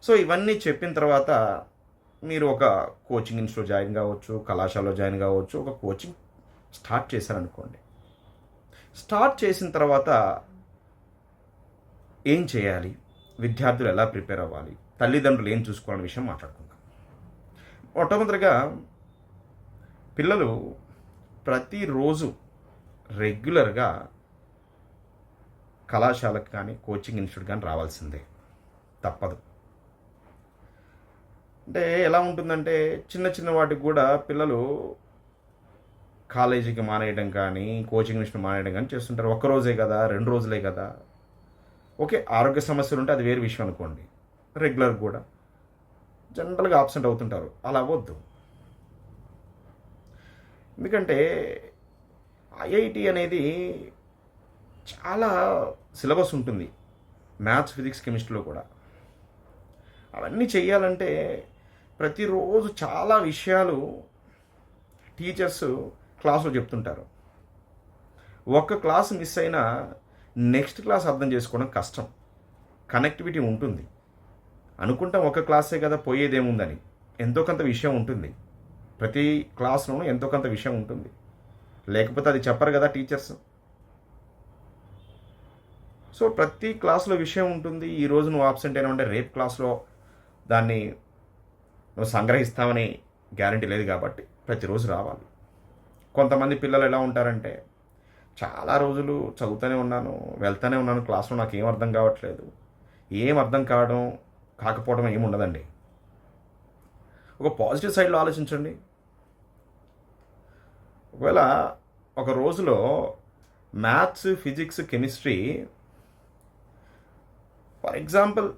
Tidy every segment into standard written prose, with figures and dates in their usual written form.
So ఇవన్నీ చెప్పిన తర్వాత మీరు ఒక కోచింగ్ ఇన్స్టిట్యూట్ జాయిన్ కావచ్చు, కళాశాలలో జాయిన్ కావచ్చు, ఒక కోచింగ్ స్టార్ట్ చేశారనుకోండి. స్టార్ట్ చేసిన తర్వాత ఏం చేయాలి, విద్యార్థులు ఎలా ప్రిపేర్ అవ్వాలి, తల్లిదండ్రులు ఏం చూసుకోవాలనే విషయం మాట్లాడుకుందాం. మొట్టమొదటిగా పిల్లలు ప్రతిరోజు రెగ్యులర్గా కళాశాలకు కానీ కోచింగ్ ఇన్స్టిట్యూట్ కానీ రావాల్సిందే, తప్పదు. అంటే ఎలా ఉంటుందంటే చిన్న చిన్న వాటికి కూడా పిల్లలు కాలేజీకి మానేయడం కానీ కోచింగ్ ఇన్స్టిట్యూట్ మానేయడం కానీ చేస్తుంటారు. ఒక్కరోజే కదా, 2 రోజులే కదా. ఓకే, ఆరోగ్య సమస్యలు ఉంటే అది వేరే విషయం అనుకోండి. రెగ్యులర్ కూడా జనరల్గా ఆబ్సెంట్ అవుతుంటారు. అలా అవ్వద్దు. ఎందుకంటే ఐఐటి అనేది చాలా సిలబస్ ఉంటుంది, మ్యాథ్స్, ఫిజిక్స్, కెమిస్ట్రీలో కూడా. అవన్నీ చేయాలంటే ప్రతిరోజు చాలా విషయాలు టీచర్స్ క్లాసులో చెప్తుంటారు. ఒక్క క్లాస్ మిస్ అయినా నెక్స్ట్ క్లాస్ అర్థం చేసుకోవడం కష్టం. కనెక్టివిటీ ఉంటుంది. అనుకుంటాం ఒక క్లాసే కదా, పోయేదేముందని. ఎంతో కొంత విషయం ఉంటుంది. ప్రతి క్లాస్లోనూ ఎంతో కొంత విషయం ఉంటుంది. లేకపోతే అది చెప్పరు కదా టీచర్స్. సో ప్రతి క్లాస్లో విషయం ఉంటుంది. ఈరోజు నువ్వు ఆబ్సెంట్ అయినా ఉంటే రేపు క్లాస్లో దాన్ని నువ్వు సంగ్రహిస్తామని గ్యారంటీ లేదు. కాబట్టి ప్రతిరోజు రావాలి. కొంతమంది పిల్లలు ఎలా ఉంటారంటే, చాలా రోజులు చదువుతూనే ఉన్నాను, వెళ్తూనే ఉన్నాను క్లాస్లో, నాకు ఏం అర్థం కావట్లేదు. ఏం అర్థం కాకపోవడం ఏమి ఉండదండి. ఒక పాజిటివ్ సైడ్లో ఆలోచించండి. ఒకవేళ ఒక రోజులో maths, physics, chemistry, for example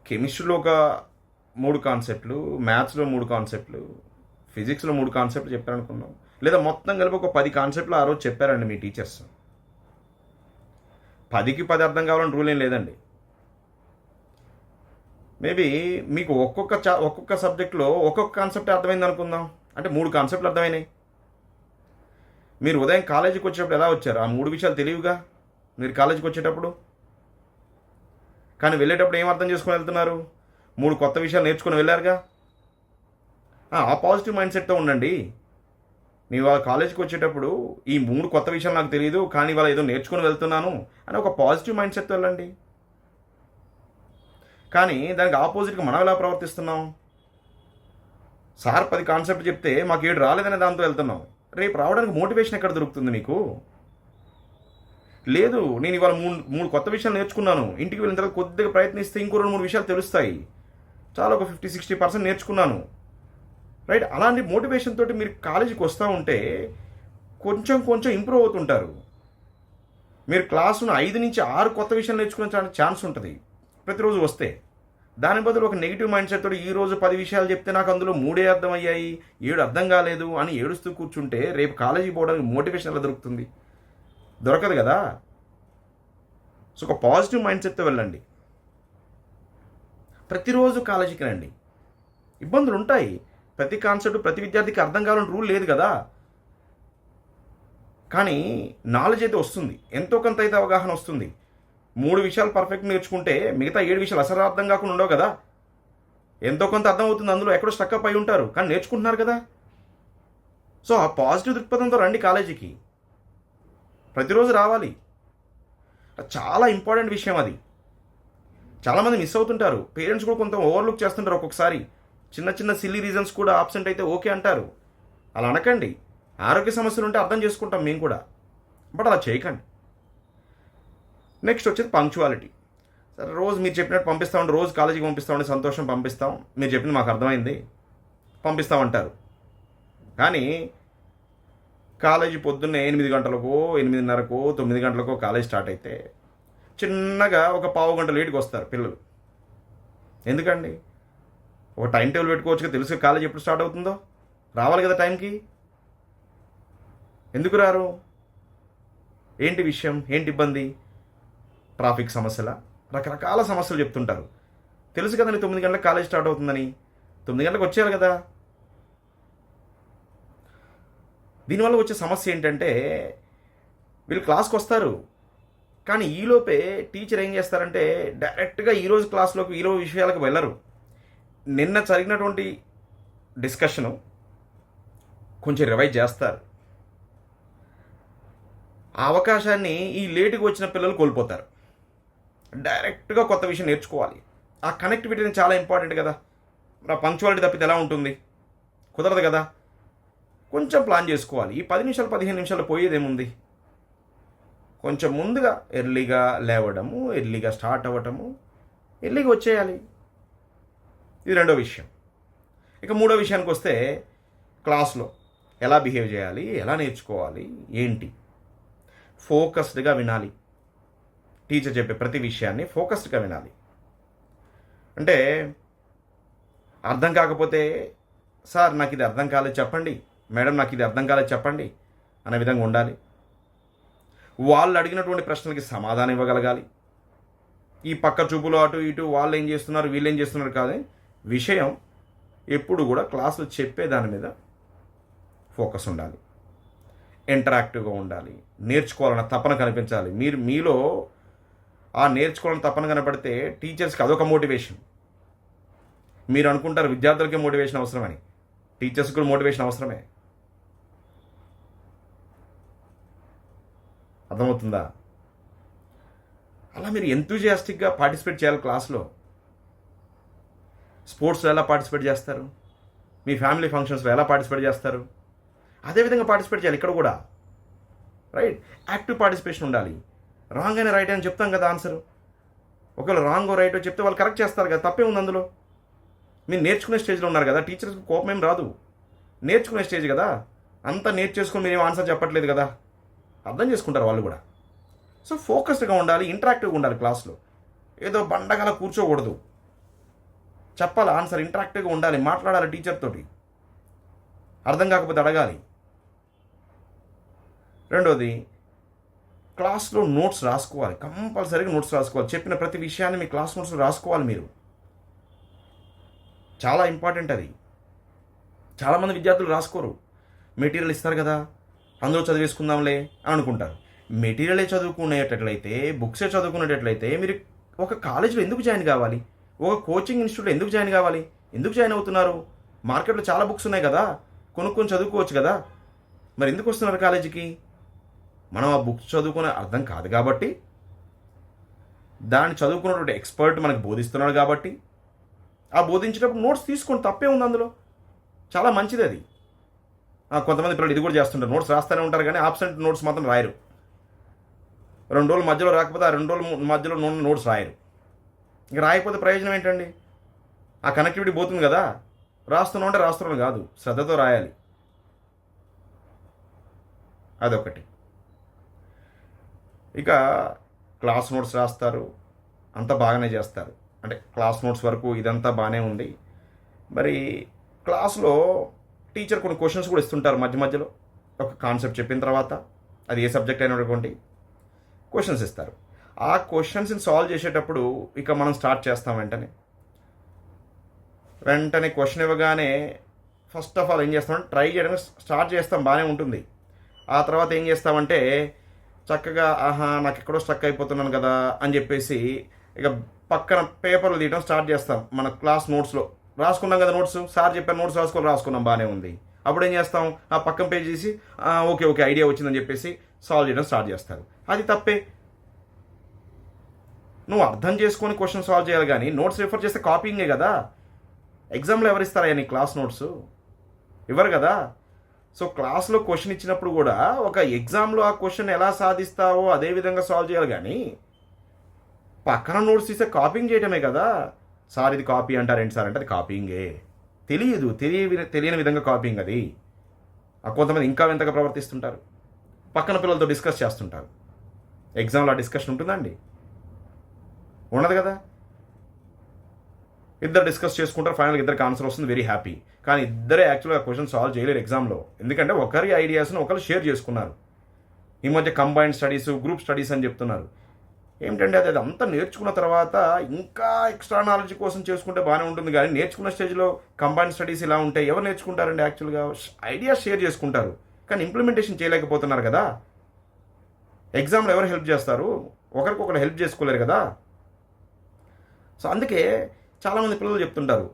కెమిస్ట్రీలో ఒక 3 కాన్సెప్ట్లు, మ్యాథ్స్లో 3 కాన్సెప్ట్లు, ఫిజిక్స్లో 3 కాన్సెప్ట్లు చెప్పారనుకున్నాం. లేదా మొత్తం కలిపి ఒక 10 కాన్సెప్ట్లు ఆ రోజు చెప్పారండి మీ టీచర్స్. 10కి 10 అర్థం కావాలని రూల్ ఏం లేదండి. మేబీ మీకు ఒక్కొక్క సబ్జెక్ట్లో ఒక్కొక్క కాన్సెప్ట్ అర్థమైంది అనుకుందాం. అంటే 3 కాన్సెప్ట్లు అర్థమైనాయి. మీరు ఉదయం కాలేజీకి వచ్చేటప్పుడు ఎలా వచ్చారు? ఆ 3 విషయాలు తెలియవుగా మీరు కాలేజీకి వచ్చేటప్పుడు. కానీ వెళ్ళేటప్పుడు ఏం అర్థం చేసుకొని వెళ్తున్నారు? 3 కొత్త విషయాలు నేర్చుకుని వెళ్ళారుగా. ఆ పాజిటివ్ మైండ్ సెట్తో ఉండండి. నేను వాళ్ళ కాలేజీకి వచ్చేటప్పుడు ఈ 3 కొత్త విషయాలు నాకు తెలియదు, కానీ వాళ్ళ ఏదో నేర్చుకుని వెళ్తున్నాను అని ఒక పాజిటివ్ మైండ్ సెట్తో వెళ్ళండి. కానీ దానికి ఆపోజిట్గా మనం ఎలా ప్రవర్తిస్తున్నాం? సార్ 10 కాన్సెప్ట్ చెప్తే మాకు 7 రాలేదనే దాంతో వెళ్తున్నాం. రేపు రావడానికి మోటివేషన్ ఎక్కడ దొరుకుతుంది మీకు? లేదు, నేను ఇవాళ 3 కొత్త విషయాలు నేర్చుకున్నాను, ఇంటికి వెళ్ళిన తర్వాత కొద్దిగా ప్రయత్నిస్తే ఇంకో 2-3 విషయాలు తెలుస్తాయి, చాలా ఒక 50-60% నేర్చుకున్నాను, రైట్? అలాంటి మోటివేషన్ తోటి మీరు కాలేజీకి వస్తూ ఉంటే కొంచెం ఇంప్రూవ్ అవుతుంటారు. మీరు క్లాసును 5 నుంచి 6 కొత్త విషయాలు నేర్చుకునే ఛాన్స్ ఉంటుంది ప్రతిరోజు వస్తే. దాని బదులు ఒక నెగిటివ్ మైండ్ సెట్ తోటి ఈరోజు 10 విషయాలు చెప్తే నాకు అందులో 3 అర్థమయ్యాయి, 7 అర్థం కాలేదు అని ఏడుస్తూ కూర్చుంటే రేపు కాలేజీకి పోవడానికి మోటివేషన్ ఎలా దొరుకుతుంది? దొరకదు కదా. సో ఒక పాజిటివ్ మైండ్ సెట్తో వెళ్ళండి. ప్రతిరోజు కాలేజీకి రండి. ఇబ్బందులు ఉంటాయి. ప్రతి కాన్సెప్ట్ ప్రతి విద్యార్థికి అర్థం కావాలని రూల్ లేదు కదా. కానీ నాలెడ్జ్ అయితే వస్తుంది, ఎంతో కొంత అయితే అవగాహన వస్తుంది. 3 విషయాలు పర్ఫెక్ట్ నేర్చుకుంటే మిగతా 7 విషయాలు అసలు అర్థం కాకుండా ఉండవు కదా. ఎంతో కొంత అర్థం అవుతుంది, అందులో ఎక్కడో స్టక్అప్ అయి ఉంటారు, కానీ నేర్చుకుంటున్నారు కదా. సో ఆ పాజిటివ్ దృక్పథంతో రండి కాలేజీకి. ప్రతిరోజు రావాలి. చాలా ఇంపార్టెంట్ విషయం అది. చాలామంది మిస్ అవుతుంటారు. పేరెంట్స్ కూడా కొంత ఓవర్లుక్ చేస్తుంటారు ఒక్కొక్కసారి. చిన్న సిల్లీ రీజన్స్ కూడా ఆబ్సెంట్ అయితే ఓకే అంటారు. అలా అనకండి. ఆరోగ్య సమస్యలు ఉంటే అర్థం చేసుకుంటాం మేము కూడా, బట్ అలా చేయకండి. నెక్స్ట్ వచ్చేది పంక్చువాలిటీ. సరే, రోజు మీరు చెప్పినట్టు పంపిస్తామండి, రోజు కాలేజీకి పంపిస్తామండి, సంతోషం, పంపిస్తాం, మీరు చెప్పింది మాకు అర్థమైంది, పంపిస్తామంటారు. కానీ కాలేజీ పొద్దున్నే 8 గంటలకో 8:30కో 9 గంటలకో కాలేజ్ స్టార్ట్ అయితే చిన్నగా ఒక పావు గంట లేట్కి వస్తారు పిల్లలు. ఎందుకండి? ఒక టైం టేబుల్ పెట్టుకోవచ్చు, తెలుసు కాలేజ్ ఎప్పుడు స్టార్ట్ అవుతుందో, రావాలి కదా టైంకి. ఎందుకు రారు? ఏంటి విషయం, ఏంటి ఇబ్బంది? ట్రాఫిక్ సమస్యల, రకరకాల సమస్యలు చెప్తుంటారు. తెలుసు కదండి 9 గంటలకు కాలేజ్ స్టార్ట్ అవుతుందని. 9 గంటలకు వచ్చేయాలి కదా. దీనివల్ల వచ్చే సమస్య ఏంటంటే వీళ్ళు క్లాస్కి వస్తారు, కానీ ఈలోపే టీచర్ ఏం చేస్తారంటే డైరెక్ట్గా ఈరోజు క్లాస్లోకి ఈరోజు విషయాలకు వెళ్ళరు. నిన్న జరిగినటువంటి డిస్కషను కొంచెం రివైజ్ చేస్తారు. ఆ అవకాశాన్ని ఈ లేటుగా వచ్చిన పిల్లలు కోల్పోతారు. డైరెక్ట్గా కొత్త విషయం నేర్చుకోవాలి. ఆ కనెక్టివిటీని చాలా ఇంపార్టెంట్ కదా. ఆ పంక్చువాలిటీ తప్పితే ఎలా ఉంటుంది? కుదరదు కదా. కొంచెం ప్లాన్ చేసుకోవాలి. ఈ 10 నిమిషాలు 15 నిమిషాలు పోయేదేముంది? కొంచెం ముందుగా ఎర్లీగా లేవడము, ఎర్లీగా స్టార్ట్ అవ్వటము, ఎర్లీగా వచ్చేయాలి. ఇది రెండో విషయం. ఇక మూడో విషయానికి వస్తే క్లాస్లో ఎలా బిహేవ్ చేయాలి, ఎలా నేర్చుకోవాలి, ఏంటి? ఫోకస్డ్గా వినాలి. టీచర్ చెప్పే ప్రతి విషయాన్ని ఫోకస్డ్గా వినాలి. అంటే అర్థం కాకపోతే, సార్ నాకు ఇది అర్థం కాలేదు చెప్పండి, మేడం నాకు ఇది అర్థం కాలేదు చెప్పండి అనే విధంగా ఉండాలి. వాళ్ళు అడిగినటువంటి ప్రశ్నలకి సమాధానం ఇవ్వగలగాలి. ఈ పక్క చూపులు అటు ఇటు వాళ్ళు ఏం చేస్తున్నారు వీళ్ళు ఏం చేస్తున్నారు కాదు. విషయం ఎప్పుడు కూడా క్లాసులో చెప్పే దాని మీద ఫోకస్ ఉండాలి. ఇంటరాక్టివ్గా ఉండాలి. నేర్చుకోవాలన్న తపన కనిపించాలి. మీలో ఆ నేర్చుకోవాలని తపన కనపడితే టీచర్స్కి అదొక మోటివేషన్. మీరు అనుకుంటారు విద్యార్థులకే మోటివేషన్ అవసరమని, టీచర్స్కి కూడా మోటివేషన్ అవసరమే. అర్థమవుతుందా? అలా మీరు ఎంతూజియాస్టిక్గా పార్టిసిపేట్ చేయాలి. క్లాస్లో స్పోర్ట్స్లో ఎలా పార్టిసిపేట్ చేస్తారు, మీ ఫ్యామిలీ ఫంక్షన్స్లో ఎలా పార్టిసిపేట్ చేస్తారు, అదేవిధంగా పార్టిసిపేట్ చేయాలి ఇక్కడ కూడా. రైట్? యాక్టివ్ పార్టిసిపేషన్ ఉండాలి. రాంగ్ అయినా రైట్ అని చెప్తాం కదా ఆన్సరు. ఒకవేళ రాంగో రైటో చెప్తే వాళ్ళు కరెక్ట్ చేస్తారు కదా, తప్పే ఉంది అందులో. మీరు నేర్చుకునే స్టేజ్లో ఉన్నారు కదా, టీచర్స్కి కోపం ఏం రాదు. నేర్చుకునే స్టేజ్ కదా, అంతా నేర్చేసుకుని మీరేం ఆన్సర్ చెప్పట్లేదు కదా, అర్థం చేసుకుంటారు వాళ్ళు కూడా. సో ఫోకస్డ్గా ఉండాలి, ఇంటరాక్టివ్గా ఉండాలి. క్లాస్లో ఏదో బండగల కూర్చోకూడదు. చెప్పాలి ఆన్సర్, ఇంటరాక్టివ్గా ఉండాలి, మాట్లాడాలి టీచర్ తోటి, అర్థం కాకపోతే అడగాలి. రెండోది, క్లాస్లో నోట్స్ రాసుకోవాలి. కంపల్సరీగా నోట్స్ రాసుకోవాలి. చెప్పిన ప్రతి విషయాన్ని మీ క్లాస్ నోట్స్లో రాసుకోవాలి మీరు. చాలా ఇంపార్టెంట్ అది. చాలామంది విద్యార్థులు రాసుకోరు. మెటీరియల్ ఇస్తారు కదా, అందులో చదివేసుకుందాంలే అని అనుకుంటారు. మెటీరియలే చదువుకునేటట్లయితే, బుక్సే చదువుకునేటట్లయితే మీరు ఒక కాలేజీలో ఎందుకు జాయిన్ కావాలి? ఒక కోచింగ్ ఇన్స్టిట్యూట్లో ఎందుకు జాయిన్ కావాలి? ఎందుకు జాయిన్ అవుతున్నారు? మార్కెట్లో చాలా బుక్స్ ఉన్నాయి కదా, కొనుక్కొని చదువుకోవచ్చు కదా. మరి ఎందుకు వస్తున్నారు కాలేజీకి? మనం ఆ బుక్స్ చదువుకునే అర్థం కాదు కాబట్టి, దాన్ని చదువుకున్నటువంటి ఎక్స్పర్ట్ మనకు బోధిస్తున్నాడు కాబట్టి, ఆ బోధించేటప్పుడు నోట్స్ తీసుకొని తప్పే ఉంది అందులో. చాలా మంచిది అది. కొంతమంది పిల్లలు ఇది కూడా చేస్తుంటారు, నోట్స్ రాస్తూనే ఉంటారు కానీ ఆబ్సెంట్ నోట్స్ మాత్రం రాయరు. 2 రోజుల మధ్యలో రాకపోతే ఆ 2 రోజుల మధ్యలో నోట్స్ రాయరు. ఇంక రాయకపోతే ప్రయోజనం ఏంటండి? ఆ కనెక్టివిటీ పోతుంది కదా. రాస్తున్నాం అంటే రాస్తున్నాం కాదు, శ్రద్ధతో రాయాలి. అదొకటి. ఇక క్లాస్ నోట్స్ రాస్తారు, అంతా బాగానే చేస్తారు. అంటే క్లాస్ నోట్స్ వరకు ఇదంతా బాగానే ఉంది. మరి క్లాస్లో టీచర్ కొన్ని క్వశ్చన్స్ కూడా ఇస్తుంటారు మధ్య మధ్యలో. ఒక కాన్సెప్ట్ చెప్పిన తర్వాత, అది ఏ సబ్జెక్ట్ అయినటువంటి క్వశ్చన్స్ ఇస్తారు. ఆ క్వశ్చన్స్ని సాల్వ్ చేసేటప్పుడు ఇక మనం స్టార్ట్ చేస్తాం. వెంటనే క్వశ్చన్ ఇవ్వగానే ఫస్ట్ ఆఫ్ ఆల్ ఏం చేస్తామంటే ట్రై చేయడానికి స్టార్ట్ చేస్తాం, బాగానే ఉంటుంది. ఆ తర్వాత ఏం చేస్తామంటే చక్కగా నాకు ఎక్కడో స్ట్రక్ అయిపోతున్నాను కదా అని చెప్పేసి ఇక పక్కన పేపర్లు తీయడం స్టార్ట్ చేస్తాం. మన క్లాస్ నోట్స్లో రాసుకున్నాం కదా నోట్స్, సార్ చెప్పారు నోట్స్ రాసుకున్నాం, బాగానే ఉంది. అప్పుడు ఏం చేస్తాం, ఆ పక్కన పేజ్ చేసి ఓకే ఐడియా వచ్చిందని చెప్పేసి సాల్వ్ చేయడం స్టార్ట్ చేస్తారు. అది తప్పే. నువ్వు అర్థం చేసుకొని క్వశ్చన్ సాల్వ్ చేయాలి కానీ నోట్స్ రిఫర్ చేస్తే కాపీయింగే కదా. ఎగ్జామ్లో ఎవరు ఇస్తారా నీ క్లాస్ నోట్స్? ఇవ్వరు కదా. సో క్లాస్లో క్వశ్చన్ ఇచ్చినప్పుడు కూడా ఒక ఎగ్జామ్లో ఆ క్వశ్చన్ ఎలా సాధిస్తావో అదే విధంగా సాల్వ్ చేయాలి కానీ పక్కన నోట్స్ ఇస్తే కాపీయింగ్ చేయటమే కదా. సార్ ఇది కాపీ అంటారేంటి సార్ అంటే అది కాపీయింగే. తెలియని విధంగా కాపీయింగ్ అది. కొంతమంది ఇంకా వింతగా ప్రవర్తిస్తుంటారు, పక్కన పిల్లలతో డిస్కస్ చేస్తుంటారు. ఎగ్జామ్లో ఆ డిస్కషన్ ఉంటుందండి? ఉండదు కదా. ఇద్దరు డిస్కస్ చేసుకుంటారు, ఫైనల్గా ఇద్దరికి ఆన్సర్ వస్తుంది, వెరీ హ్యాపీ. కానీ ఇద్దరే యాక్చువల్గా క్వశ్చన్ సాల్వ్ చేయలేరు ఎగ్జామ్లో. ఎందుకంటే ఒకరి ఐడియాస్ను ఒకరు షేర్ చేసుకున్నారు. ఈ మధ్య కంబైన్డ్ స్టడీస్, గ్రూప్ స్టడీస్ అని చెప్తున్నారు. ఏమిటంటే అది అంతా నేర్చుకున్న తర్వాత ఇంకా ఎక్స్ట్రా నాలెడ్జ్ కోసం చేసుకుంటే బాగానే ఉంటుంది కానీ నేర్చుకున్న స్టేజ్లో కంబైన్డ్ స్టడీస్ ఇలా ఉంటే ఎవరు నేర్చుకుంటారండి? యాక్చువల్గా ఐడియాస్ షేర్ చేసుకుంటారు కానీ ఇంప్లిమెంటేషన్ చేయలేకపోతున్నారు కదా. ఎగ్జామ్లో ఎవరు హెల్ప్ చేస్తారు? ఒకరికొకరు హెల్ప్ చేసుకోలేరు కదా. సో అందుకే చాలామంది పిల్లలు చెప్తుంటారు,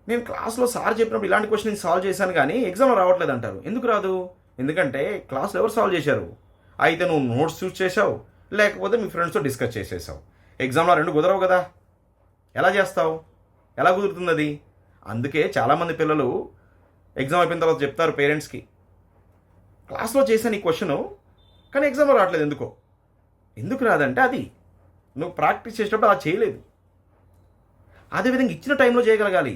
నేను క్లాస్లో సార్ చెప్పినప్పుడు ఇలాంటి క్వశ్చన్ నేను సాల్వ్ చేశాను కానీ ఎగ్జామ్లో రావట్లేదు అంటారు. ఎందుకు రాదు? ఎందుకంటే క్లాస్లో ఎవరు సాల్వ్ చేశారు? అయితే నువ్వు నోట్స్ చూస్ చేసావు, లేకపోతే మీ ఫ్రెండ్స్తో డిస్కస్ చేసేసావు. ఎగ్జామ్లో రెండు కుదరవు కదా, ఎలా చేస్తావు? ఎలా కుదురుతుంది అది? అందుకే చాలామంది పిల్లలు ఎగ్జామ్ అయిపోయిన తర్వాత చెప్తారు పేరెంట్స్కి, క్లాస్లో చేశాను ఈ క్వశ్చను కానీ ఎగ్జామ్లో రావట్లేదు ఎందుకో. ఎందుకు రాదంటే అది నువ్వు ప్రాక్టీస్ చేసేటప్పుడు అలా చేయలేదు. అదేవిధంగా ఇచ్చిన టైంలో చేయగలగాలి.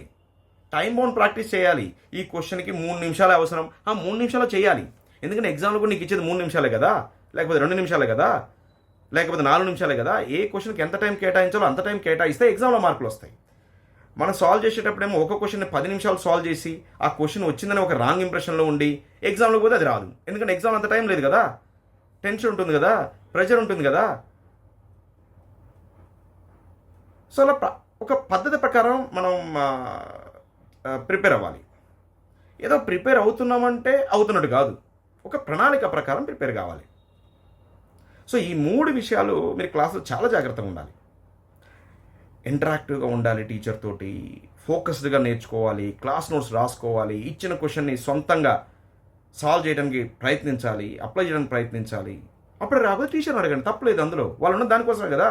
టైం బౌండ్ ప్రాక్టీస్ చేయాలి. ఈ క్వశ్చన్కి 3 నిమిషాలే అవసరం, 3 నిమిషాలు చేయాలి. ఎందుకంటే ఎగ్జామ్లో కూడా నీకు ఇచ్చేది 3 నిమిషాలే కదా, లేకపోతే 2 నిమిషాలే కదా, లేకపోతే 4 నిమిషాలే కదా. ఏ క్వశ్చన్కి ఎంత టైం కేటాయించాలో అంత టైం కేటాయిస్తే ఎగ్జామ్లో మార్కులు వస్తాయి. మనం సాల్వ్ చేసేటప్పుడేమో ఒక క్వశ్చన్ని 10 నిమిషాలు సాల్వ్ చేసి ఆ క్వశ్చన్ వచ్చిందని ఒక రాంగ్ ఇంప్రెషన్లో ఉండి ఎగ్జామ్లో పోతే అది రాదు. ఎందుకంటే ఎగ్జామ్ అంత టైం లేదు కదా, టెన్షన్ ఉంటుంది కదా, ప్రెషర్ ఉంటుంది కదా. సో అలా ఒక పద్ధతి ప్రకారం మనం ప్రిపేర్ అవ్వాలి. ఏదో ప్రిపేర్ అవుతున్నామంటే అవుతున్నట్టు కాదు, ఒక ప్రణాళిక ప్రకారం ప్రిపేర్ కావాలి. సో ఈ 3 విషయాలు మీరు క్లాసులో చాలా జాగ్రత్తగా ఉండాలి. ఇంటరాక్టివ్గా ఉండాలి టీచర్ తోటి, ఫోకస్డ్గా నేర్చుకోవాలి, క్లాస్ నోట్స్ రాసుకోవాలి, ఇచ్చిన క్వశ్చన్ని సొంతంగా సాల్వ్ చేయడానికి ప్రయత్నించాలి, అప్లై చేయడానికి ప్రయత్నించాలి. అప్పుడు రాకపోతే టీచర్ని అడగండి, తప్పలేదు అందులో, వాళ్ళు ఉన్న దానికోసమే కదా.